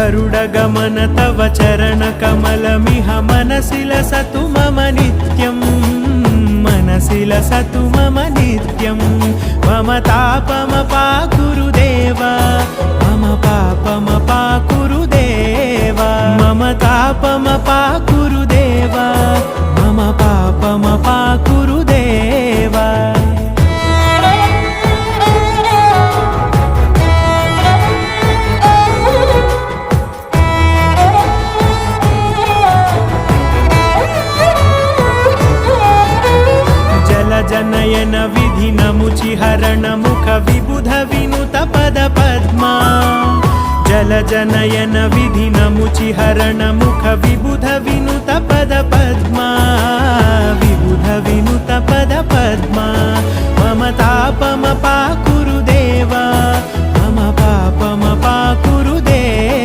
गरुडगमन तव चरणकमलमिह मनसि लसतु मम नित्यं मनसि लसतु मम नित्यं मम तापमपाकुरुदेव मम पापमपाकुरुदेव मम तापमपाकुरुदेव मम पापमपाकुरुदेव जनयन विधि नमुचिहरण मुख विबुध विनुत पद पद्मा जल जनयन विधि नमुचिहरण मुख विबुध विनुत पद पद्मा विबुध विनुत पद पद्मा मम तापमपाकुरुदेव